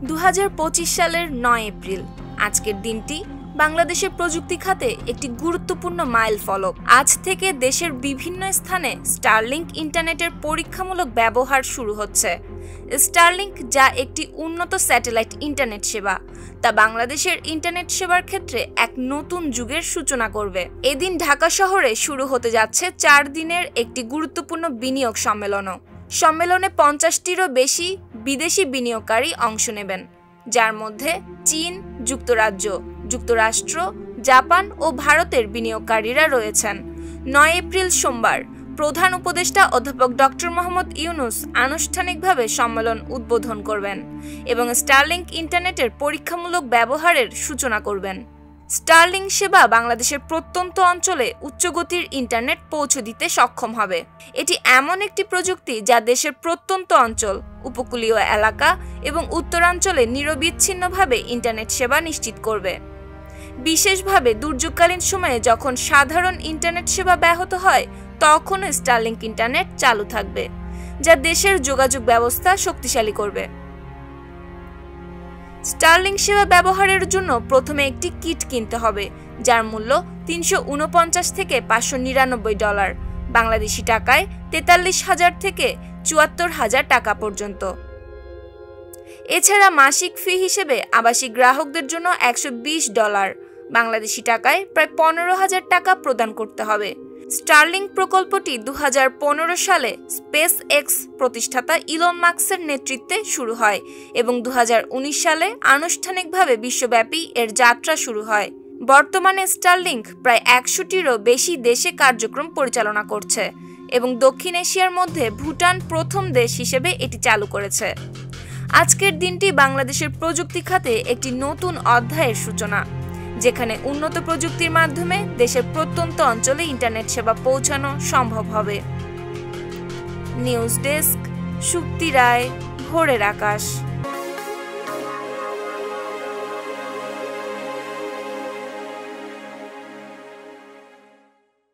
2025 সালের 9 এপ্রিল আজকের দিনটি বাংলাদেশের প্রযুক্তি খাতে একটি গুরুত্বপূর্ণ মাইলফলক। আজ থেকে দেশের বিভিন্ন স্থানে স্টারলিংক ইন্টারনেটের পরীক্ষামূলক ব্যবহার শুরু হচ্ছে। স্টারলিংক, যা একটি উন্নত স্যাটেলাইট ইন্টারনেট সেবা, তা বাংলাদেশের ইন্টারনেট সেবার ক্ষেত্রে এক নতুন যুগের সূচনা করবে। এদিন ঢাকা শহরে শুরু হতে যাচ্ছে 4 দিনের একটি গুরুত্বপূর্ণ বিনিয়োগ সম্মেলনও। সম্মেলনে 50টিরও বেশি বিদেশি বিনিয়োগকারী অংশ নেবেন, যার মধ্যে চীন, যুক্তরাজ্য, যুক্তরাষ্ট্র, জাপান ও ভারতের বিনিয়োগকারীরা রয়েছেন। 9 এপ্রিল সোমবার প্রধান উপদেষ্টা অধ্যাপক ডক্টর মোহাম্মদ ইউনুস আনুষ্ঠানিকভাবে সম্মেলন উদ্বোধন করবেন এবং স্টারলিংক ইন্টারনেটের পরীক্ষামূলক ব্যবহারের সূচনা করবেন। স্টারলিংক সেবা বাংলাদেশের প্রত্যন্ত অঞ্চলে উচ্চগতির ইন্টারনেট পৌঁছে দিতে সক্ষম হবে। এটি এমন একটি প্রযুক্তি যা দেশের প্রত্যন্ত অঞ্চল, উপকূলীয় এলাকা এবং উত্তরাঞ্চলে নিরবিচ্ছিন্নভাবে ইন্টারনেট সেবা নিশ্চিত করবে। বিশেষভাবে দুর্যোগকালীন সময়ে যখন সাধারণ ইন্টারনেট সেবা ব্যাহত হয়, তখনও স্টারলিংক ইন্টারনেট চালু থাকবে, যা দেশের যোগাযোগ ব্যবস্থা শক্তিশালী করবে। স্টারলিংক সেবা ব্যবহারের জন্য প্রথমে একটি কিট কিনতে হবে, যার মূল্য $349 থেকে $599, বাংলাদেশি টাকায় 43,000 থেকে 74,000 টাকা পর্যন্ত। এছাড়া মাসিক ফি হিসেবে আবাসিক গ্রাহকদের জন্য $120, বাংলাদেশি টাকায় প্রায় 15,000 টাকা প্রদান করতে হবে। স্টারলিংক প্রকল্পটি 2015 সালে স্পেস এক্স প্রতিষ্ঠাতা ইলন মাস্কের নেতৃত্বে শুরু হয় এবং 2019 সালে আনুষ্ঠানিকভাবে বিশ্বব্যাপী এর যাত্রা শুরু হয়। বর্তমানে স্টারলিংক প্রায় 100টিরও বেশি দেশে কার্যক্রম পরিচালনা করছে এবং দক্ষিণ এশিয়ার মধ্যে ভুটান প্রথম দেশ হিসেবে এটি চালু করেছে। আজকের দিনটি বাংলাদেশের প্রযুক্তি খাতে একটি নতুন অধ্যায়ের সূচনা, যেখানে উন্নত প্রযুক্তির মাধ্যমে দেশের প্রত্যন্ত অঞ্চলে ইন্টারনেট সেবা পৌঁছানো সম্ভব হবে। নিউজ ডেস্ক, শুক্তি রায়, ভোরের আকাশ।